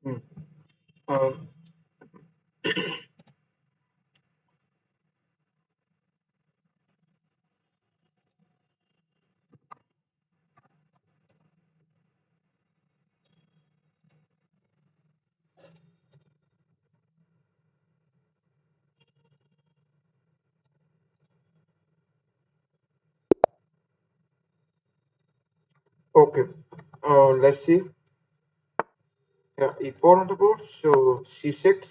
Hmm. Um, okay. Let's see. Yeah, e4 on the board. So c6.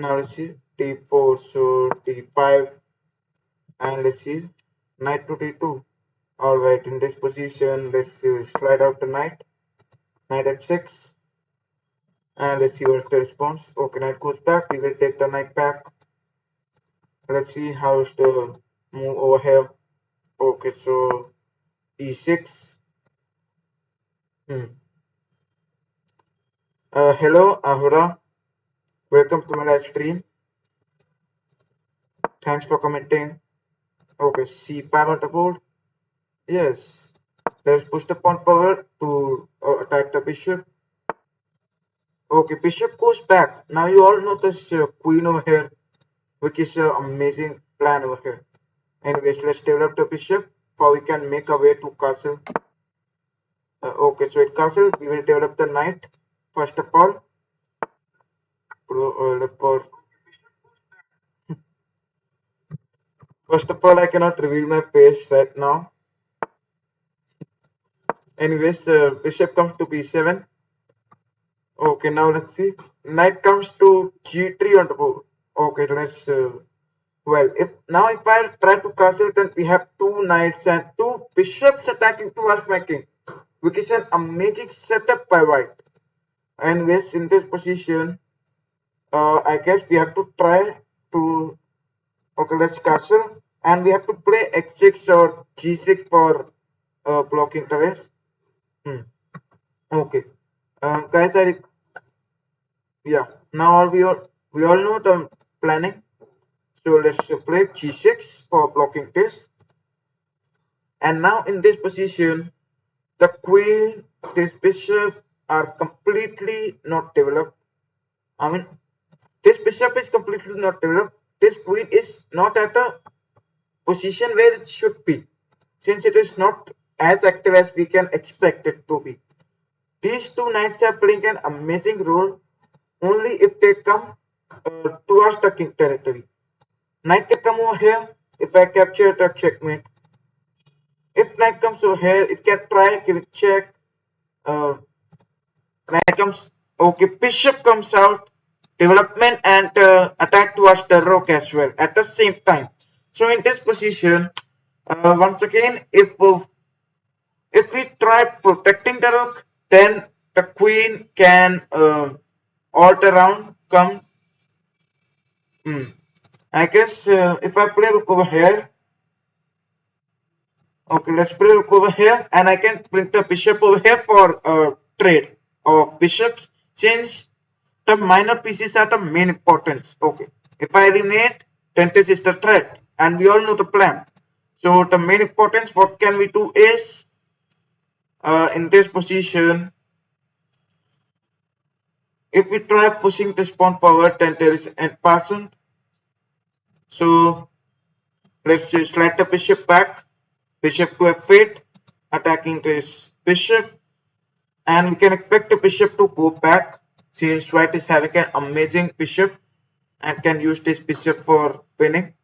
Now let's see d4. So d5, and let's see knight to d2. All right. In this position, let's slide out the knight. Knight f6, and let's see what's the response. Okay, knight goes back. We will take the knight back. Let's see how's the move over here. Okay, so e6. Hmm. Hello, Ahura. Welcome to my live stream. Thanks for commenting. Okay, c5 on the board. Yes. Let's push the pawn forward to attack the bishop. Okay, bishop goes back. Now you all know this queen over here, which is an amazing plan over here. Anyways, let's develop the bishop for we can make our way to castle. Okay, so at castle we will develop the knight first of all. For first of all, I cannot reveal my face right now. Anyways, bishop comes to b7. Okay, now let's see. Knight comes to g3 on the board. Okay, let's. Well, if I try to castle, then we have two knights and two bishops attacking towards my king, which is an amazing setup by white. Anyways, in this position, I guess we have to try to. Okay, let's castle, and we have to play x6 or g6 for blocking the ways. Hmm. Okay, guys, yeah. Now we all know the planning. So let's play g6 for blocking this. And now in this position, the queen, this bishop are completely not developed. I mean, this bishop is completely not developed. This queen is not at a position where it should be, since it is not as active as we can expect it to be. These two knights are playing an amazing role only if they come towards the king territory. Knight can come over here. If I capture the checkmate. If knight comes over here, it can try, give it check. Uh, Knight comes. Okay, bishop comes out. Development and attack towards the rook as well at the same time. So in this position, once again, if we try protecting the rook, then the queen can alt around, come. I guess if I play rook over here, okay, let's play rook over here, and I can bring the bishop over here for trade of bishops, since the minor pieces are the main importance. Okay, if I eliminate, then this is the threat, and we all know the plan. So the main importance, what can we do is, in this position, if we try pushing this pawn forward, then there is an person. So let's just slide the bishop back, bishop to f8, attacking this bishop, and we can expect the bishop to go back since white is having an amazing bishop and can use this bishop for winning.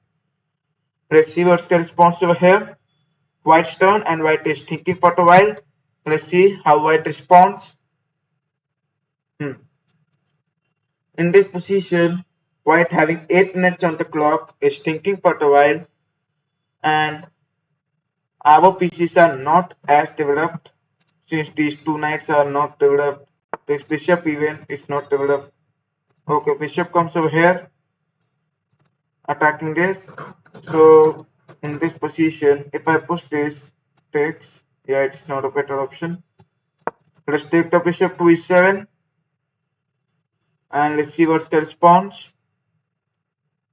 Let's see what's the response over here. White's turn, and white is thinking for a while. Let's see how white responds. In this position, white having 8 minutes on the clock is thinking for a while, and our pieces are not as developed since these two knights are not developed. This bishop even is not developed. Okay, bishop comes over here attacking this. So in this position, if I push this, takes, yeah, it's not a better option. Let's take the bishop to e7, and let's see what's the response.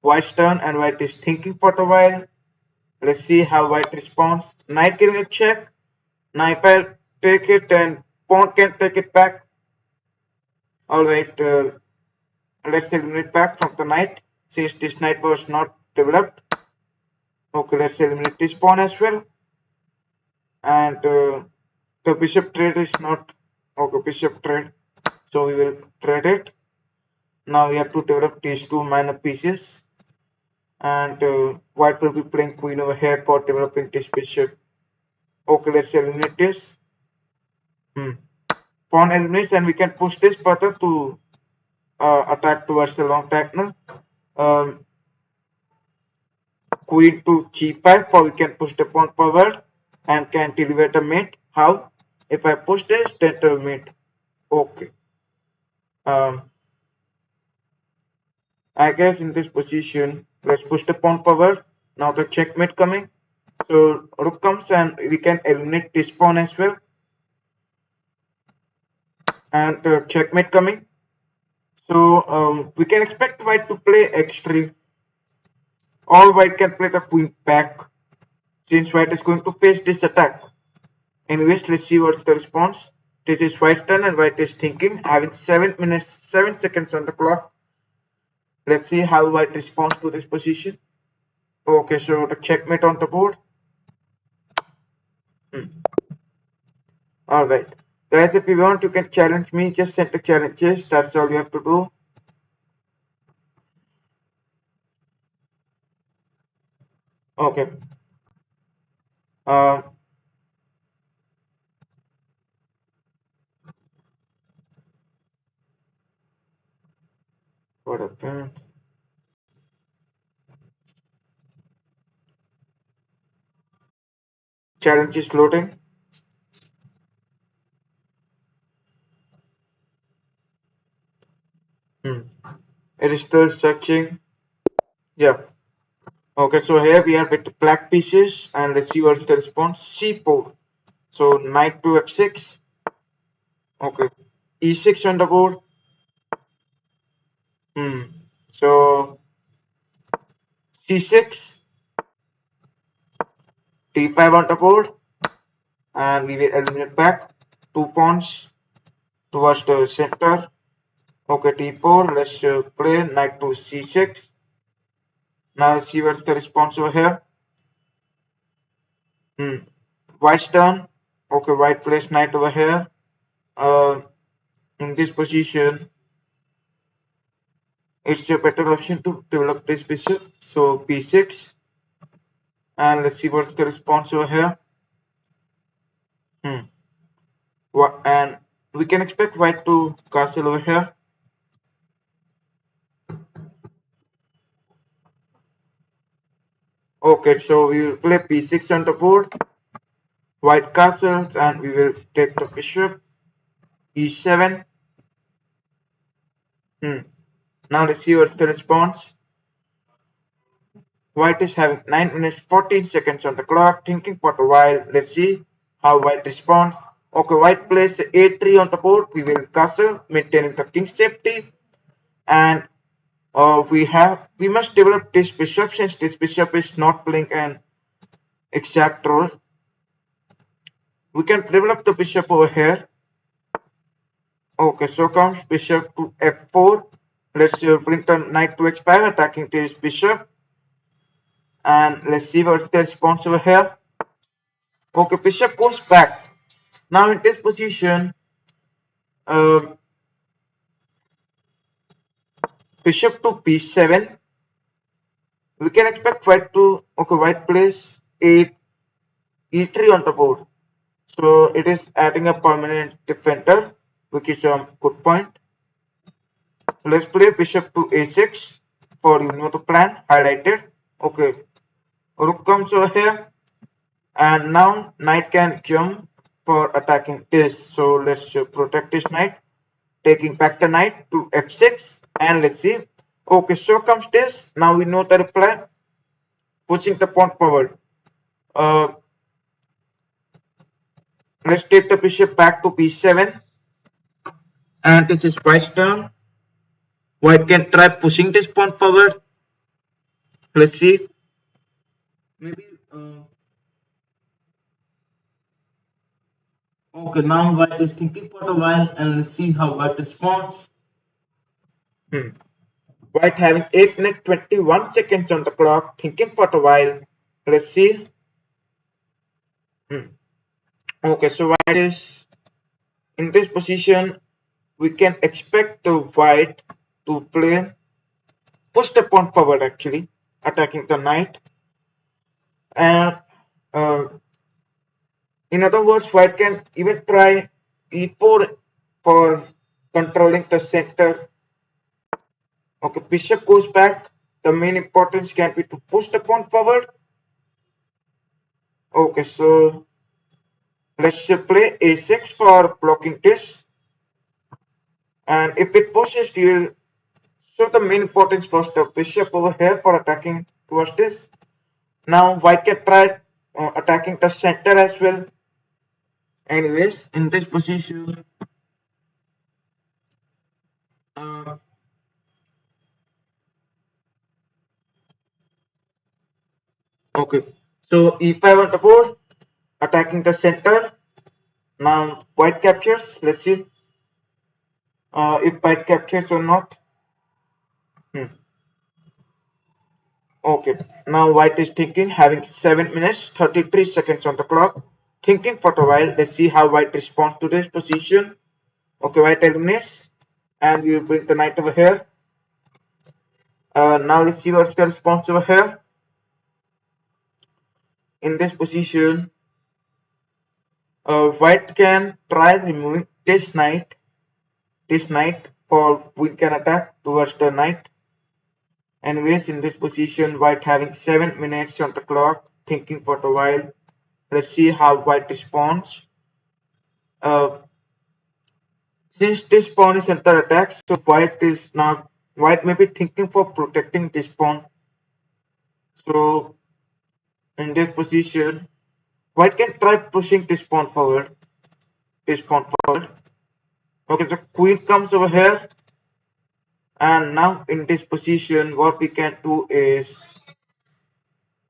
White's turn, and white is thinking for a while. Let's see how white responds. Knight giving a check. Now if I take it and pawn can take it back. Alright, let's eliminate back from the knight, since this knight was not developed. Okay, let's eliminate this pawn as well. And the bishop trade is not, okay, bishop trade, so we will trade it. Now we have to develop these two minor pieces, and white will be playing queen over here for developing this bishop. Okay, let's eliminate this. Pawn eliminates, and we can push this further to attack towards the long diagonal. Queen to g5, for we can push the pawn forward and can deliver the mate. How? If I push this, then the mate. Okay. I guess in this position, let's push the pawn forward. Now the checkmate coming. So rook comes and we can eliminate this pawn as well. And checkmate coming. So we can expect white to play x3. Or white can play the queen back, since white is going to face this attack. Anyways, let's see what's the response. This is white's turn and white is thinking, having 7 minutes 7 seconds on the clock. Let's see how white responds to this position. Okay, so the checkmate on the board. Alright. Guys, if you want, you can challenge me. Just send the challenges. That's all you have to do. Okay. What happened? Challenge is loading. It is still searching. Yeah. Okay, so here we are with the black pieces, and let's see what's the response. c4. So knight to f6. Okay. e6 on the board. So c6. d5 on the board. And we will eliminate back 2 pawns towards the center. Okay, d4. Let's play knight to c6. Now let's see what's the response over here. White's turn. Okay, white plays knight over here. In this position, it's a better option to develop this bishop. So b6. And let's see what's the response over here. And we can expect white to castle over here. Okay, so we will play b6 on the board. White castles, and we will take the bishop. e7. Now let's see what's the response. White is having 9 minutes 14 seconds on the clock, thinking for a while. Let's see how white responds. Okay, white plays a3 on the board. We will castle, maintaining the king's safety. And we must develop this bishop, since this bishop is not playing an exact role. We can develop the bishop over here. Okay, so comes bishop to f4. Let's bring the knight to h5, attacking this bishop. And let's see what's the response over here. Okay, bishop goes back. Now in this position, bishop to b7. We can expect white to, okay, white plays e3 on the board. So it is adding a permanent defender, which is a good point. Let's play bishop to a6 for the plan highlighted. Okay, rook comes over here, and now knight can jump for attacking this. So let's protect this knight, taking back the knight to f6, and let's see. Okay, so comes this. Now we know the reply. Pushing the pawn forward. Let's take the bishop back to b7, and this is white's turn. White can try pushing this pawn forward. Let's see. Maybe Okay, now white is thinking for a while and let's see how white responds. White having 8 minutes 21 seconds on the clock, thinking for a while. Let's see. Okay, so white is in this position. We can expect the white to play push the pawn forward, actually attacking the knight, and uh, in other words, white can even try e4 for controlling the center. Okay, bishop goes back. The main importance can be to push the pawn forward. Okay, so let's play a6 for blocking this. And if it pushes, you will show the main importance first the bishop over here for attacking towards this. Now white can try attacking the center as well. Anyways, in this position, uh, okay. So e5 on the board, attacking the center. Now white captures. Let's see if white captures or not. Hmm. Okay. Now white is thinking, having 7 minutes 33 seconds on the clock. Thinking for a while. Let's see how white responds to this position. Okay, white eliminates, and we will bring the knight over here. Now let's see what's the response over here. In this position, white can try removing this knight for we can attack towards the knight. Anyways, in this position, white having 7 minutes on the clock, thinking for a while. Let's see how white responds. Uh, since this pawn is under attack, so white may be thinking for protecting this pawn. So in this position, white can try pushing this pawn forward. Okay, the queen comes over here, and now in this position, what we can do is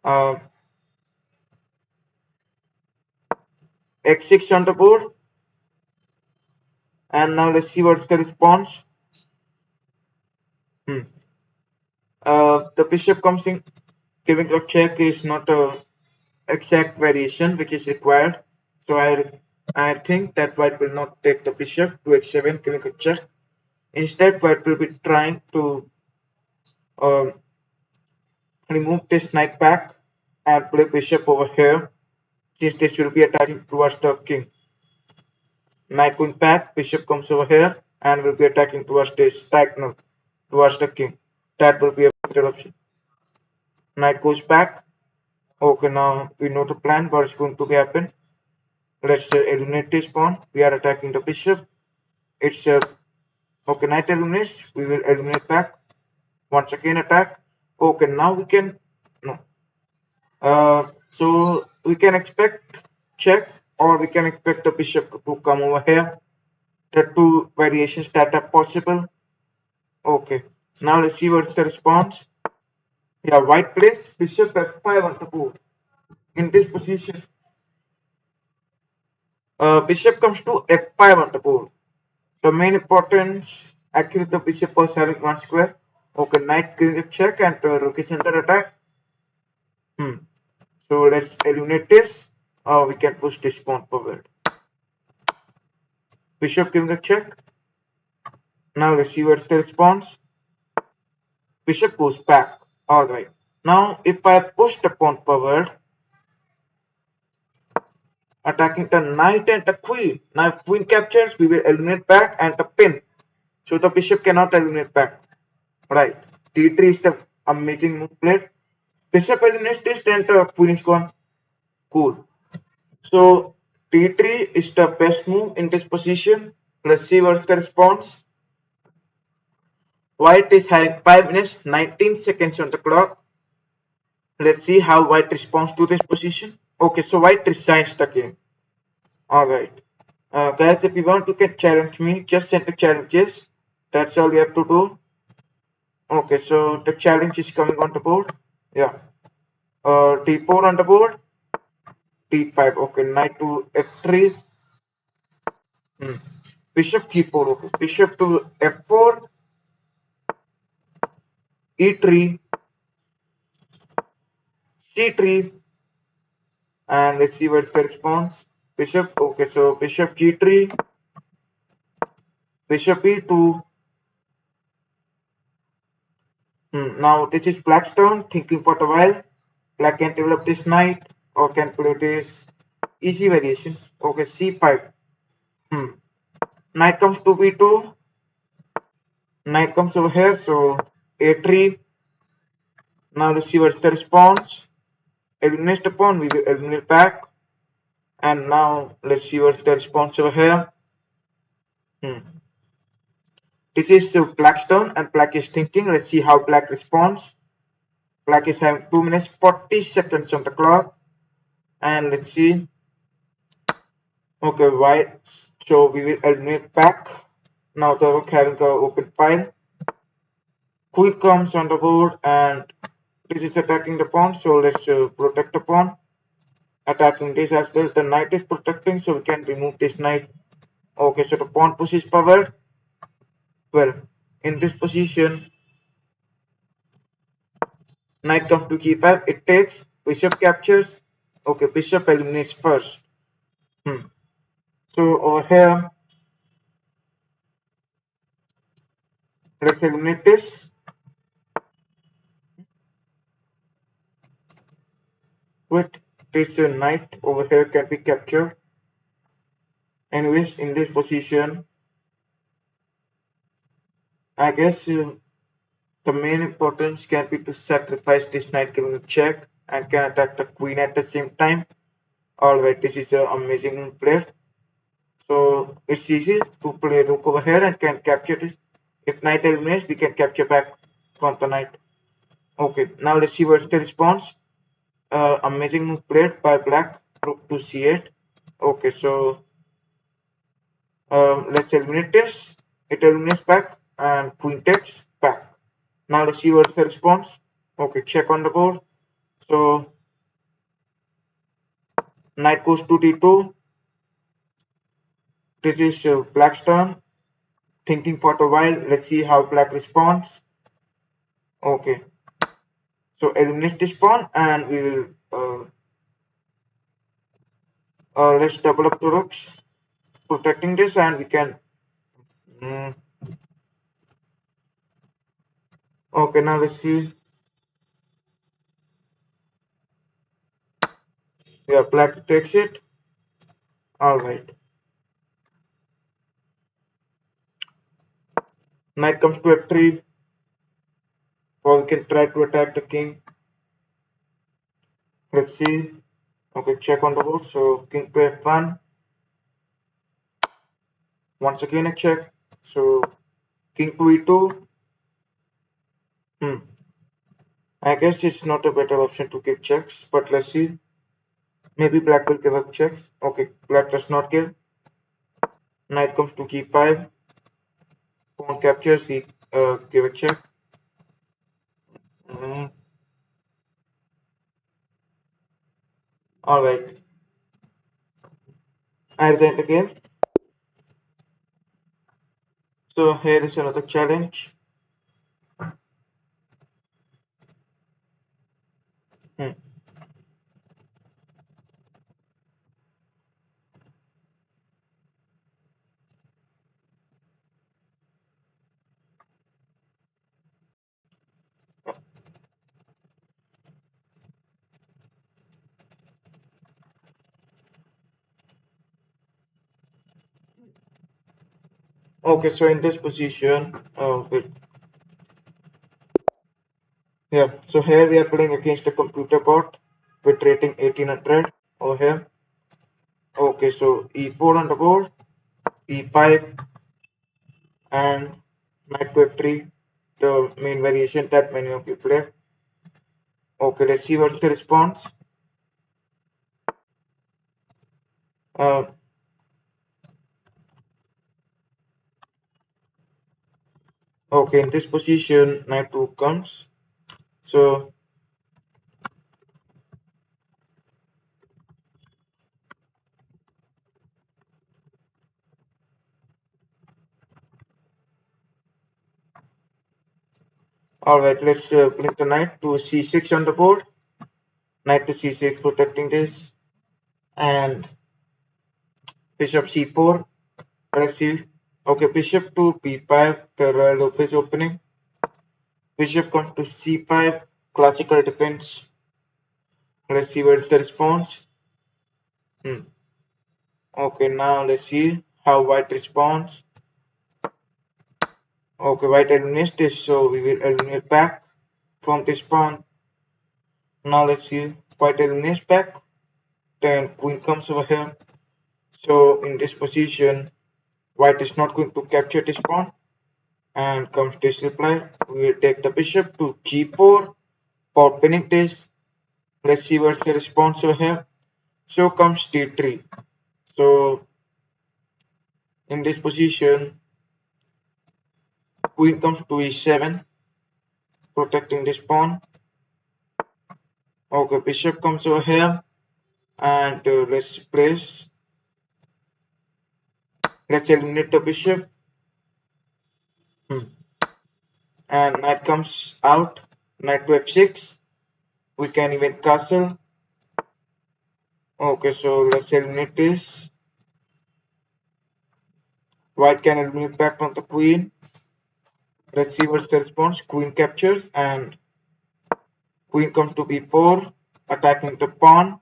uh, x6 on the board, and now let's see what's the response. The bishop comes in, giving a check is not a exact variation which is required. So I think that white will not take the bishop to h7, giving a check. Instead, white will be trying to um, remove this knight back and play bishop over here, since this will be attacking towards the king. Knight going back, bishop comes over here and will be attacking towards this diagonal, towards the king. That will be a better option. Knight goes back. Okay, now we know the plan, what is going to happen. Let's eliminate this pawn. We are attacking the bishop. It's okay, knight eliminates. We will eliminate back. Once again attack. Okay, now we can no. So we can expect check, or we can expect the bishop to come over here. The two variations that are possible. Okay, now let's see what's the response. Yeah, white plays bishop f5 on the board. In this position, bishop comes to f5 on the board. The main importance, actually the bishop was having one square. Okay, knight giving a check and rook is under attack. So let's eliminate this. We can push this pawn forward. Bishop giving a check. Now let's see what's the response. Bishop goes back. Alright. Now if I push the pawn forward, attacking the knight and the queen. Now if queen captures, we will eliminate back and the pin. So the bishop cannot eliminate back. Right. D3 is the amazing move played. Bishop eliminates this, then the queen is gone. Cool. So D3 is the best move in this position. Let's see what's the response. White is having 5 minutes 19 seconds on the clock. Let's see how white responds to this position. Okay, so white resigns the game. Alright. Guys, if you want, you can challenge me. Just send the challenges. That's all you have to do. Okay, so the challenge is coming on the board. Yeah. D4 on the board. D5. Okay, knight to f3. Bishop keyboard. Okay. Bishop to f4, e3, c3, and let's see what's the response. Bishop. Okay, so bishop g3, bishop e2. Now this is black's turn, thinking for a while. Black can develop this knight or can play this easy variations. Okay, c5. Knight comes to b2. Knight comes over here, so a3. Now let's see what's the response. Eliminate the pawn, we will eliminate back. And now let's see what's the response over here. This is black's turn and black is thinking. Let's see how black responds. Black is having 2 minutes 40 seconds on the clock. And let's see. Okay, white. So we will eliminate back. Now the rook having an open file. Queen comes on the board and this is attacking the pawn. So let's protect the pawn. Attacking this as well. The knight is protecting, so we can remove this knight. Okay, so the pawn push is powered. Well, in this position, knight comes to g5. It takes. Bishop captures. Okay, bishop eliminates first. So over here, let's eliminate this. With this knight over here can be captured. Anyways, in this position, I guess the main importance can be to sacrifice this knight giving a check and can attack the queen at the same time. Alright, this is an amazing play. So it's easy to play rook over here and can capture this. If knight eliminates, we can capture back from the knight. Okay, now let's see what's the response. Amazing move played by black, rook to c8. Okay, so let's eliminate this. It eliminates back and queen takes back. Now let's see what's the response. Okay, check on the board. So knight goes to d2. This is black's turn. Thinking for a while. Let's see how black responds. Okay. So eliminate this pawn and we will let's double up the rooks, protecting this, and we can. Okay, now let's see. Yeah, black takes it. All right. Knight comes to f3. Or we can try to attack the king. Let's see. Okay, check on the board. So king to f1. Once again a check. So king to e2. I guess it's not a better option to give checks, but let's see. Maybe black will give up checks. Okay, black does not give. Knight comes to g5. Pawn captures. We give a check. All right. At the end again. So here is another challenge. Okay, so in this position, yeah, so here we are playing against a computer bot with rating 1800 over here. Okay, so e4 on the board, e5, and knight to f3, the main variation that many of you play. Okay, let's see what's the response. Okay, in this position, knight to comes. So Alright, let's bring the knight to c6 on the board. Knight to c6, protecting this. And bishop c4. Let's see. Okay, bishop to b5, the Royal Lopez opening. Bishop comes to c5, classical defense. Let's see where's the response. Okay, now let's see how white responds. Okay, white eliminates this, so we will eliminate back from this pawn. Now let's see, white eliminates back, then queen comes over here. So in this position, white is not going to capture this pawn, and comes this reply. We will take the bishop to g4 for pinning this. Let's see what's the response over here. So comes d3. So in this position, queen comes to e7, protecting this pawn. Okay, bishop comes over here, and let's eliminate the bishop. And knight comes out, knight to f6. We can even castle. Okay, so let's eliminate this. White can eliminate back from the queen. Let's see what's the response. Queen captures, and queen comes to b4, attacking the pawn.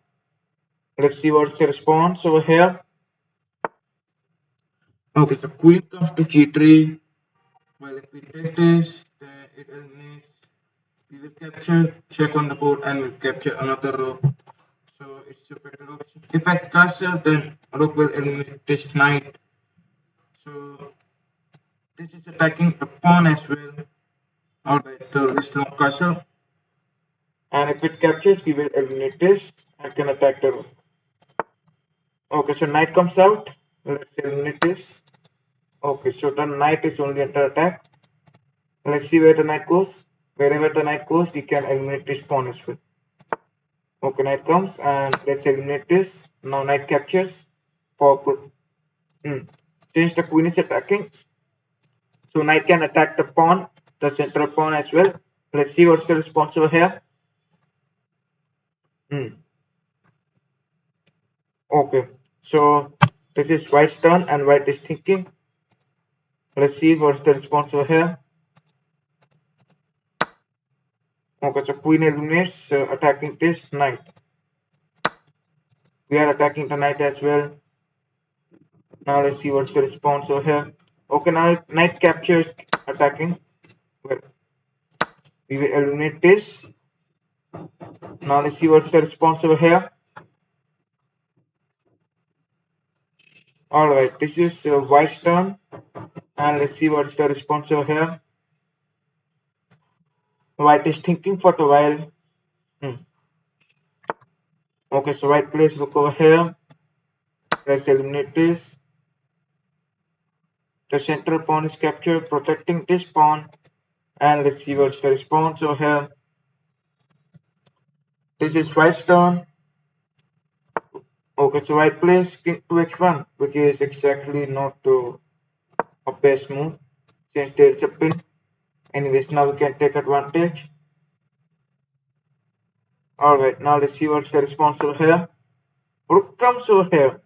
Let's see what's the response over here. Okay, so queen comes to g3. Well, if we take this, then it eliminates. We will capture, check on the board, and we'll capture another rook. So it's a better option. If I castle, then rook will eliminate this knight. So this is attacking the pawn as well. Alright, so let's long castle. And if it captures, we will eliminate this and can attack the rook. Okay, so knight comes out. Let's eliminate this. Okay, so the knight is only under attack. Let's see where the knight goes. Wherever the knight goes, we can eliminate this pawn as well. Okay, knight comes, and let's eliminate this. Now knight captures. Since the queen is attacking, so knight can attack the pawn, the central pawn as well. Let's see what's the response over here. Okay, so this is white's turn, and white is thinking. Let's see what's the response over here. Okay, so queen eliminates, attacking this knight. We are attacking the knight as well. Now let's see what's the response over here. Okay, now knight captures, attacking. Well, we will eliminate this. Now let's see what's the response over here. Alright, this is white's turn, and let's see what's the response over here. White is thinking for a while. Okay, so white plays rook over here. Let's eliminate this. The central pawn is captured, protecting this pawn. And let's see what's the response over here. This is white's turn. Okay, so white plays king to h1, which is exactly not a best move since there is a pin. Anyways, now we can take advantage. Alright, now let's see what's the response over here. Rook comes over here.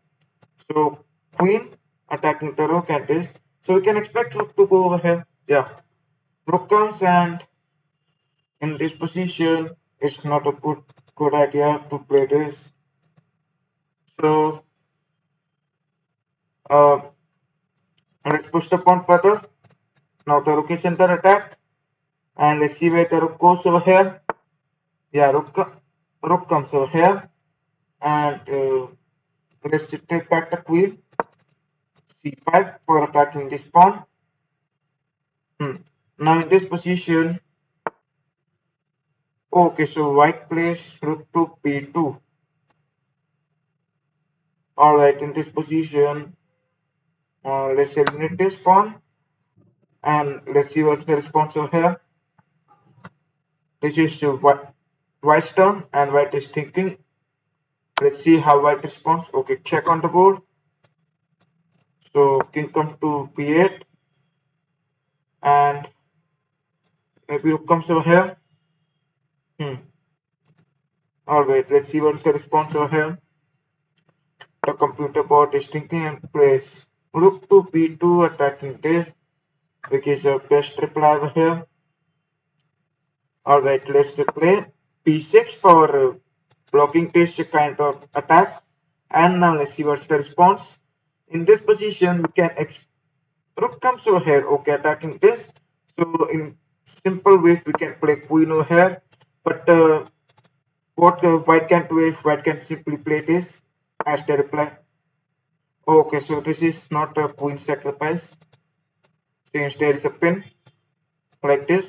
So queen attacking the rook and this. So we can expect rook to go over here. Yeah. Rook comes, and in this position, it's not a good idea to play this. So let's push the pawn further. Now the rook is under attack, and let's see where the rook goes over here. Yeah, rook comes over here, and let's take back the queen. c5 for attacking this pawn. Now in this position, okay, so white plays rook to b2. Alright, in this position, let's eliminate this pawn, and let's see what's the response over here. This is white's turn, and white is thinking. Let's see how white responds. Okay, check on the board. So king comes to b8, and Maybe rook comes over here. Alright, let's see what's the response over here. The computer bot is thinking and plays rook to b2 attacking this, which is the best reply over here. Alright, let's play b6 for blocking this kind of attack. And now let's see what's the response. In this position, we can rook comes over here, okay, attacking this. So in simple ways, we can play queen over here. But what white can do is white can simply play this as the reply. Okay, so this is not a queen sacrifice. Since there is a pin like this.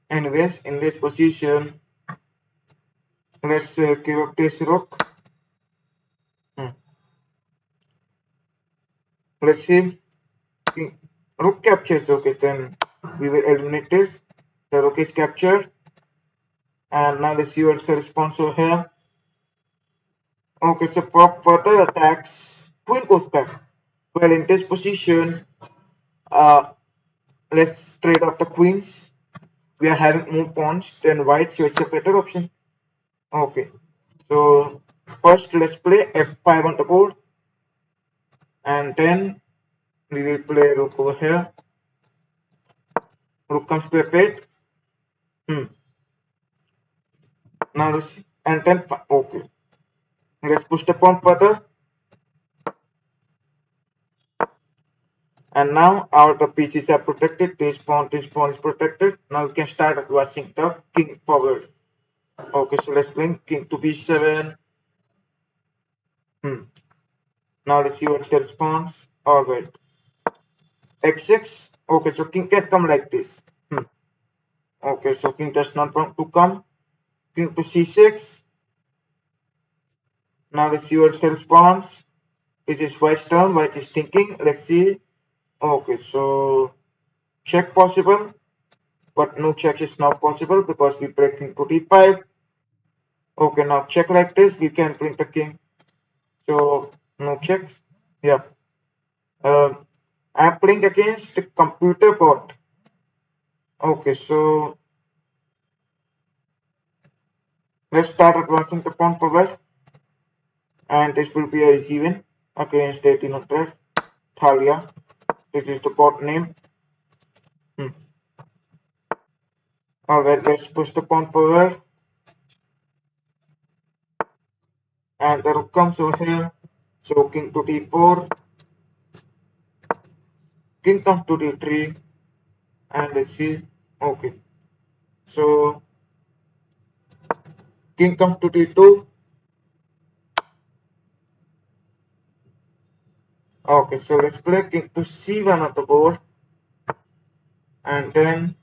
Anyways, in this position, let's give up this rook. Let's see. Rook captures. Okay, then we will eliminate this. The rook is captured. And now let's see what's the response over here. Okay, so for further attacks, queen goes back. Well, in this position, let's trade off the queens. We are having more pawns than white, so it's a better option. Okay, so first let's play f5 on the board, and then we will play rook over here. Rook comes to f8. Now let's see. And then okay, let's push the pawn further. And now our pieces are protected. This pawn is protected. Now we can start advancing the king forward. Okay, so let's bring king to b7. Now let's see what's the response. Alright. x6. Okay, so king can come like this. Okay, so king does not want to come. King to c6. Now let's see what's the response. It is white's turn. White is thinking. Let's see. Okay, so check possible, but no check is not possible because we play king to d5. Okay, now check like this. We can bring the king. So no checks. Yeah. I'm playing against the computer bot. Okay, so let's start advancing the pawn forward. And this will be a easy win against 1800 Thalia. This is the bot name. Alright, let's push the pawn forward. And the rook comes over here. So king to d4. King comes to d3. And let's see. Okay. So king comes to d2. Okay, so let's play king to c1 on the board. And then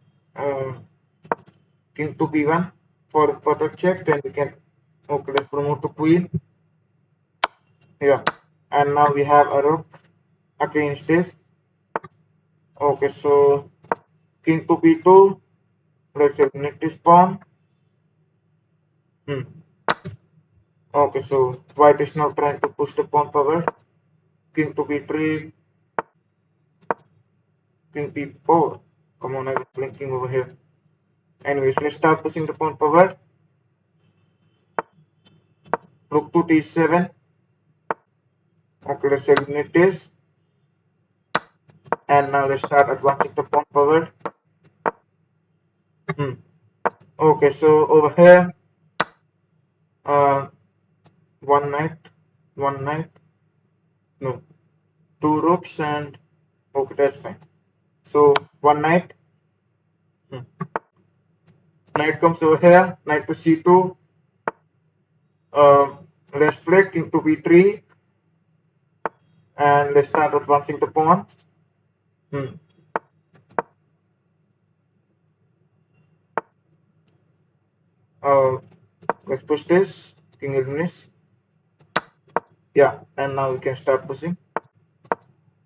king to b1 for further check. Then we can, okay, let's promote to queen. Yeah, and now we have a rook against this. Okay, so king to b2. Let's eliminate this pawn. Okay, so white is now trying to push the pawn forward. King to b3. King b4. Come on, I was blinking over here. Anyways, let's start pushing the pawn forward. Rook to d7. Okay, let's eliminate this. And now let's start advancing the pawn forward. Okay, so over here, one knight, no, two rooks, and okay, that's fine. So one knight, knight comes over here, knight to c2. Let's play king to b3, and let's start advancing the pawn. Let's push this, king eliminates. Yeah, and now we can start pushing.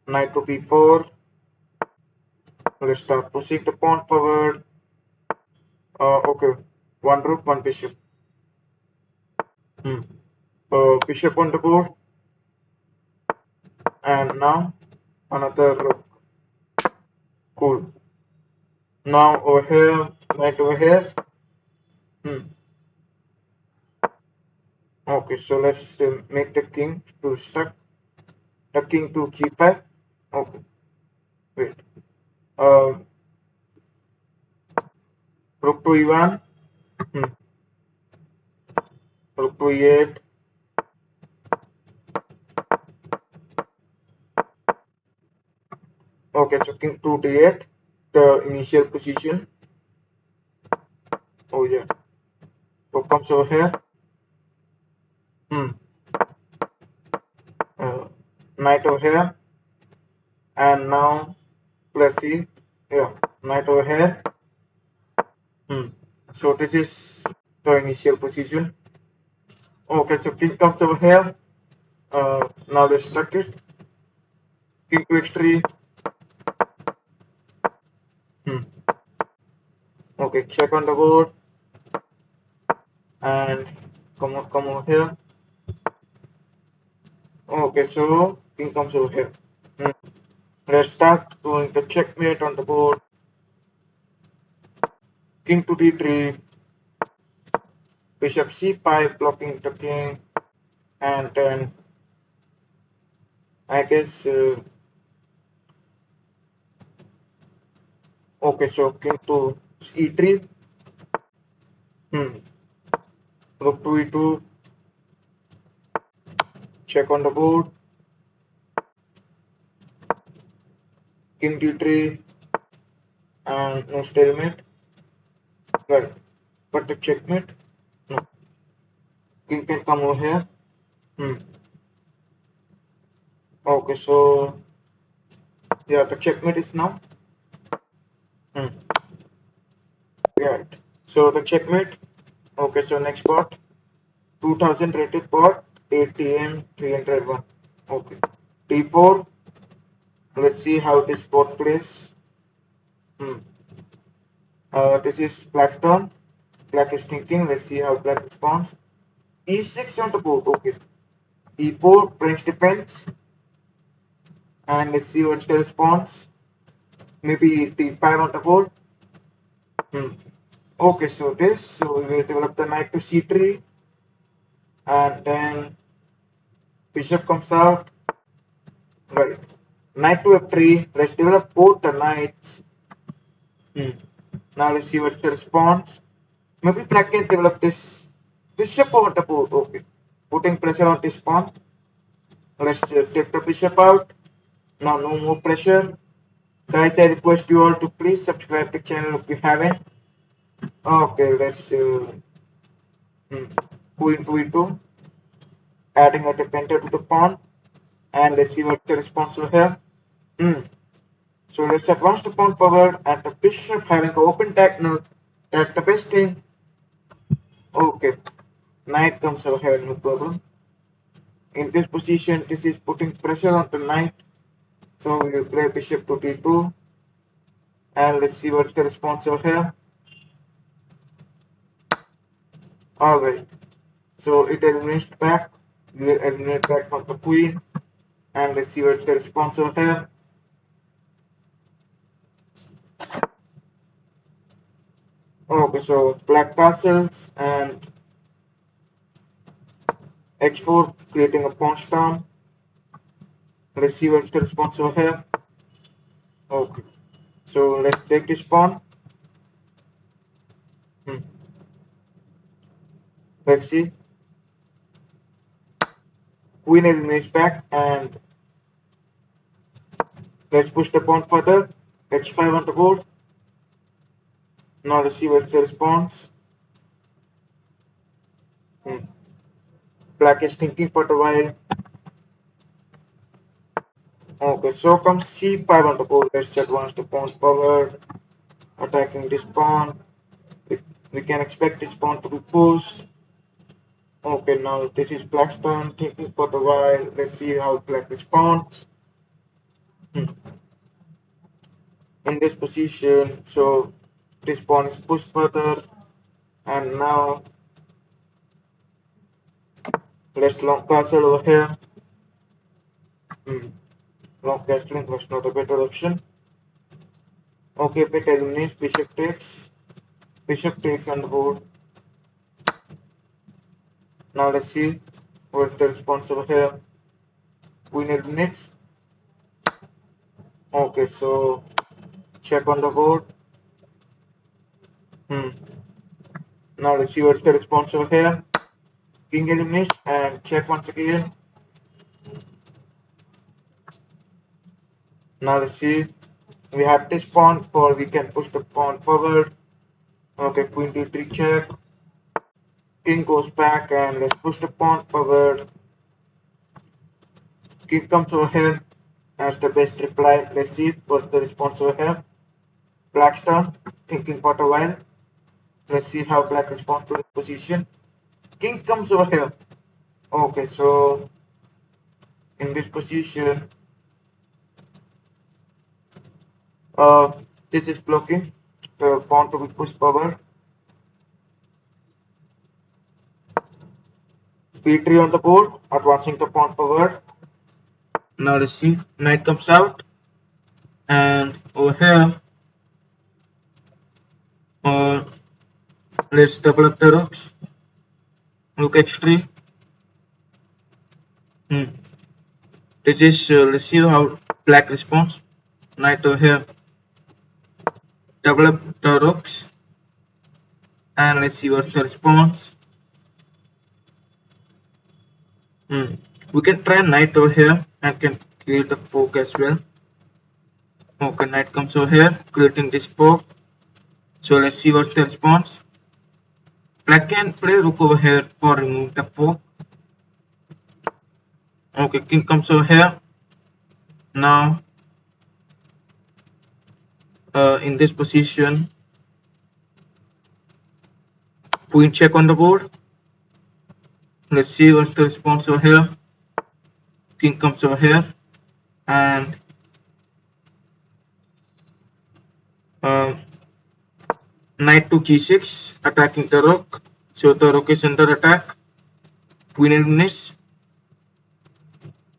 Knight to b4. Let's start pushing the pawn forward. Okay, one rook, one bishop. Bishop on the board. And now another rook. Cool. Now over here, knight over here. Okay, so let's make the king to stuck. The king to g5. Okay, wait. Uh, rook to e1. Hmm. Rook to e8. Okay, so king to d8. The initial position. Oh yeah. Rook comes over here. Uh, Knight over here. And now let's see. Yeah, knight over here. So this is the initial position. Okay, so king comes over here. Now let's struct it. King to x3. Okay, check on the board and come over here. Okay, so king comes over here. Let's start doing the checkmate on the board. King to d3. Bishop c5 blocking the king, and then I guess okay, so king to e3. Rook to e2. Check on the board. King d3 and no stalemate. Right, but the checkmate. No, king can come over here. Okay, so yeah, the checkmate is now. Right. So the checkmate. Okay, so next bot, 2000 rated bot, ATM 301. Okay, d4. Let's see how this bot plays. This is black turn. Black is thinking. Let's see how black responds. E6 on the board. Okay. E4 French defense. And let's see what's the response. Maybe d5 on the board. Okay, so this. So we will develop the knight to c3. And then bishop comes out. Right. Knight to f3. Let's develop both the knights. Now let's see what's the response. Maybe black can develop this bishop over the board. Okay. Putting pressure on this pawn. Let's take the bishop out. Now no more pressure. Guys, I request you all to please subscribe to the channel if you haven't. Okay, let's queen to e2. Adding a defender to the pawn. And let's see what the response will have. So let's advance the pawn forward and the bishop having an open diagonal. That's the best thing. Okay. Knight comes over here, no problem. In this position, this is putting pressure on the knight. So we will play bishop to d2. And let's see what's the response over here. Alright. So it eliminates back. We will eliminate back from the queen. And let's see what's the response over here. Okay, so black castles and h4 creating a pawn storm. Let's see what's the response over here. Okay, so let's take this pawn. Let's see. Queen eliminates back and let's push the pawn further. h5 on the board. Now let's see what's the response. Black is thinking for a while. Okay, so comes c5 on the board. Let's advance the pawn forward, attacking this pawn. We can expect this pawn to be pushed. Okay, now this is black's turn, thinking for a while. Let's see how black responds. In this position, so this pawn is pushed further, and now let's long castle over here. Long castling was not a better option. Okay, bit eliminates, bishop takes. Bishop takes on the board. Now let's see what's the response over here. Queen eliminates. Okay, so check on the board. Now let's see what's the response over here. King eliminates and check once again. Now let's see. We have this pawn for we can push the pawn forward. Okay, queen d3 check. King goes back and let's push the pawn forward. King comes over here as the best reply. Let's see what's the response over here. Black's turn, thinking for a while. Let's see how black responds to this position. King comes over here. Okay, so in this position, this is blocking the pawn to be pushed forward. b3 on the board, advancing the pawn forward. Now let's see, knight comes out, and over here, let's double up the rooks. Rook h3. This is let's see how black responds. Knight over here, double up the rooks, and let's see what's the response. We can try knight over here and can create the fork as well. Okay, knight comes over here, creating this fork. So let's see what's the response. Black can play rook over here for remove the fork. Okay, king comes over here. Now, in this position, queen check on the board. Let's see what's the response over here. King comes over here and knight to g6, attacking the rook. So the rook is under attack. Queen eliminates.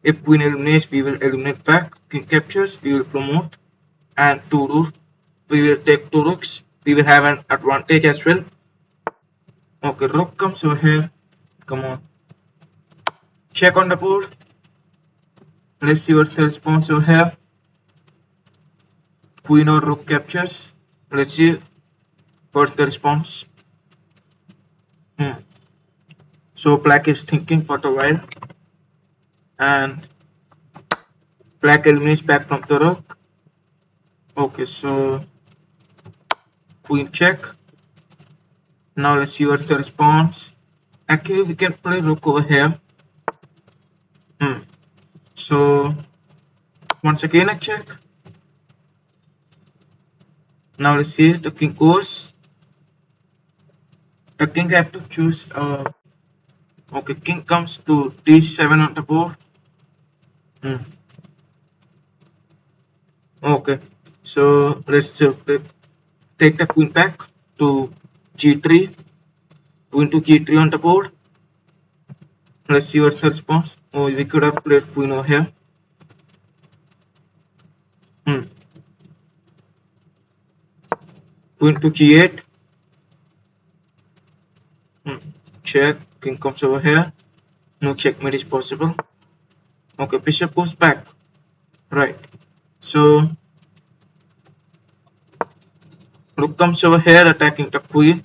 If queen eliminates, we will eliminate back. King captures, we will promote. And two rooks, we will take two rooks. We will have an advantage as well. Okay, rook comes over here. Come on. Check on the board. Let's see what's the response over here. Queen or rook captures. Let's see what's the response. So black is thinking for a while, and black eliminates back from the rook. Okay, so queen check. Now let's see what's the response. Actually, we can play rook over here. So once again a check. Now let's see, the king goes. The king have to choose. Okay, king comes to d7 on the board. Okay, so let's take the queen back to g3. Queen to g3 on the board. Let's see what's the response. Oh, we could have played queen over here. Queen to g8. Check. King comes over here. No checkmate is possible. Okay, bishop goes back. Right. So rook comes over here, attacking the queen.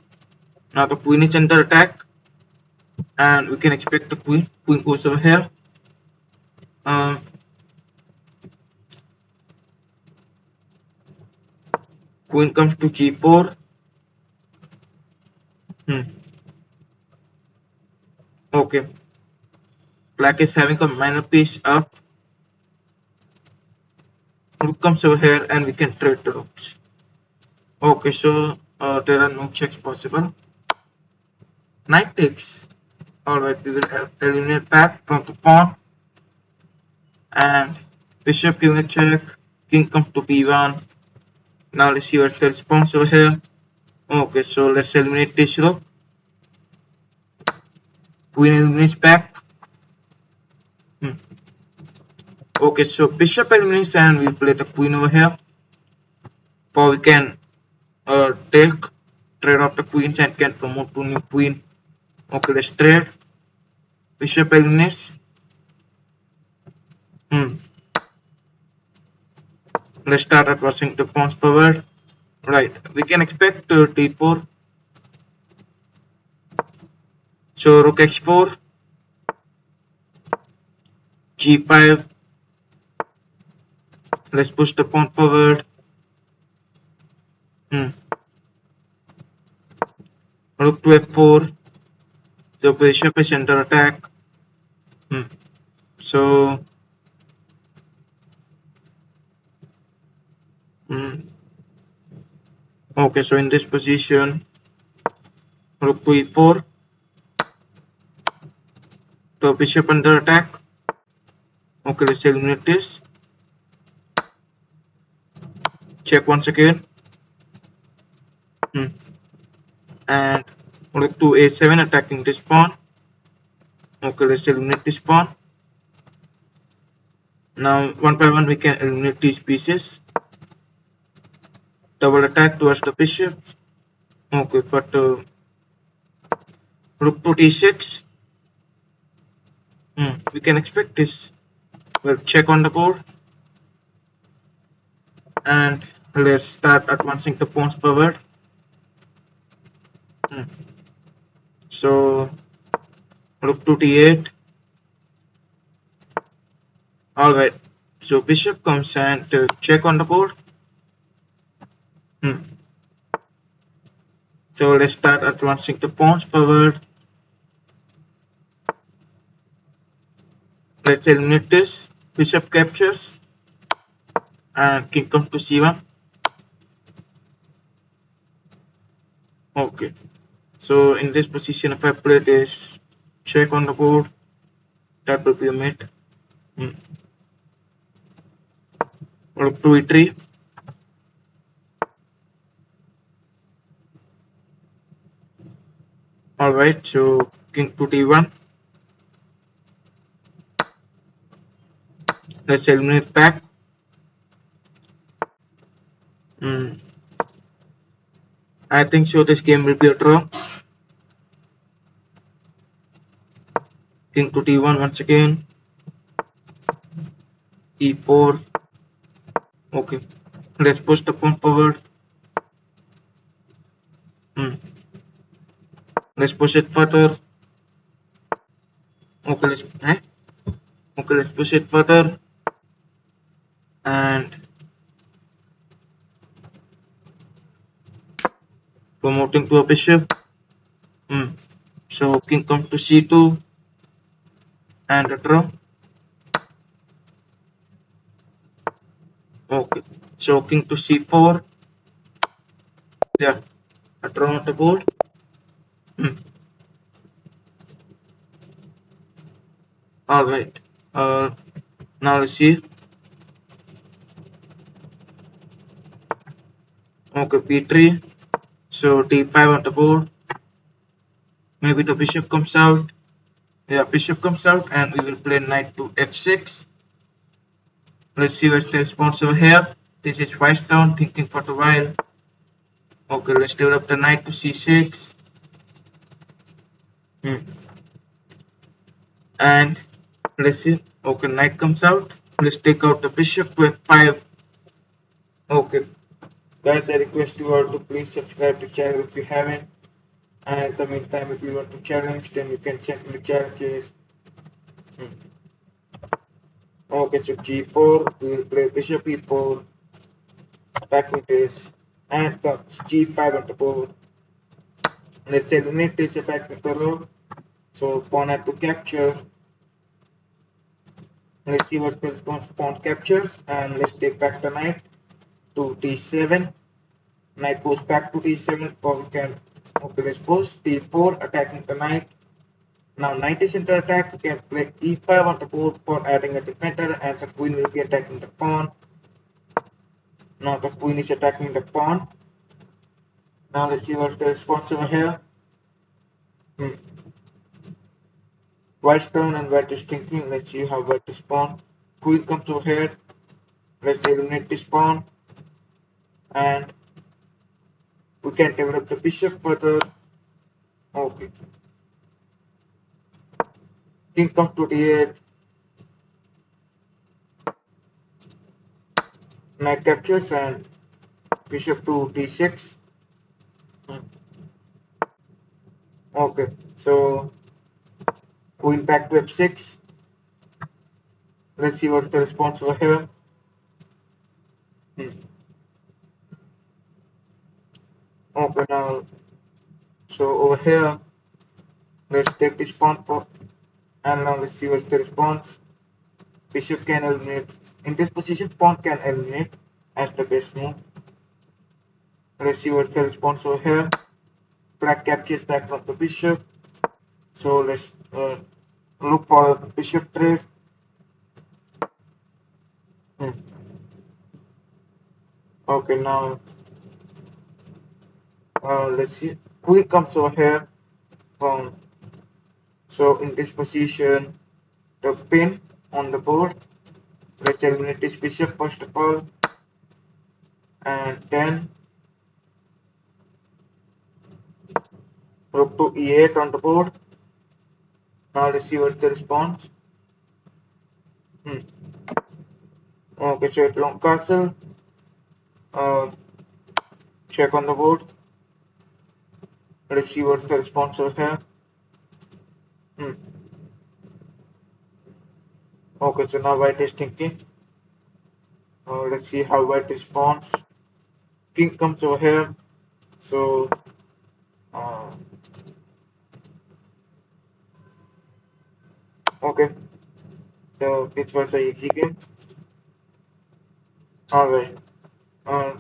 Now the queen is under attack, and we can expect the queen. Queen goes over here. Queen comes to g4. Okay. Black is having a minor piece up. Rook comes over here and we can trade the rooks. Okay, so there are no checks possible. Knight takes. Alright, we will eliminate back from the pawn. And bishop giving a check. King comes to b1. Now let's see what's the response over here. Okay, so let's eliminate this rook. Queen eliminates back. Okay, so bishop eliminates and we play the queen over here. Or we can take trade off the queens and can promote to new queen. Okay, let's trade. Bishop eliminates. Let's start advancing the pawns forward. Right, we can expect d4. So rook x4, g5. Let's push the pawn forward. Rook to f4. So bishop is under attack. So okay, so in this position, rook to e4. So bishop under attack. Okay, let's eliminate this. Check once again. And rook to a7 attacking this pawn. Okay, let's eliminate this pawn. Now one by one we can eliminate these pieces. Double attack towards the bishop. Okay, but rook to d6. We can expect this. We'll check on the board. And let's start advancing the pawns forward. So rook to d8. Alright, so bishop comes and check on the board. So let's start advancing the pawns forward. Let's eliminate this. Bishop captures and king comes to c1. Okay, so in this position if I play this check on the board, that will be a mate. Rook to e3. Alright, so king to d1. Let's eliminate back. I think so this game will be a draw. King to d1 once again. e4. Okay, let's push the pawn forward. Let's push it further. Okay, let's push it further. And promoting to a bishop. So king comes to c2 and a draw. Okay, so king to c4. Yeah, a draw on the board. Alright, now let's see. Okay, b3. So d5 on the board. Maybe the bishop comes out. Yeah, bishop comes out and we will play knight to f6. Let's see what's the response over here. This is white stone thinking for a while. Okay, let's develop the knight to c6. And let's see. Okay, knight comes out. Let's take out the bishop to f5. Okay, guys, I request you all to please subscribe to the channel if you haven't. And in the meantime, if you want to challenge, then you can simply challenge. Okay, so g4, we will play bishop e4, attacking this, and comes g5 on the board. Let's eliminate this attack with the rook. So pawn had to capture. Let's see what this pawn captures, and let's take back the knight to d7. Knight goes back to d7, or we can, okay, let's push d4, attacking the knight. Now knight is under attack, we can play e5 on the board for adding a defender, and the queen will be attacking the pawn. Now the queen is attacking the pawn. Now let's see what's the response over here. White stone and white is thinking. Let's see how white is pawn. Queen comes over here. Let's eliminate this pawn. And we can develop the bishop further. Okay, king comes to d8, knight captures and bishop to d6. Hmm. Okay, so going back to f6. Let's see what's the response over here. Hmm. Okay, now, so over here, let's take this pawn and now let's see what's the response. Bishop can eliminate. In this position, pawn can eliminate as the best move. Let's see what's the response over here. Black captures back from the bishop. So let's look for a bishop trade. Hmm. Okay, now let's see. Queen comes over here. Um, so in this position, the pin on the board. Let's eliminate this bishop first of all, and then rook to e8 on the board. Now let's see what's the response. Hmm. Okay, so at long castle, uh, check on the board. Let's see what's the response over here. Hmm. Okay, so now white is thinking. Let's see how white responds. King comes over here. So uh, okay, so this was a easy game. All right.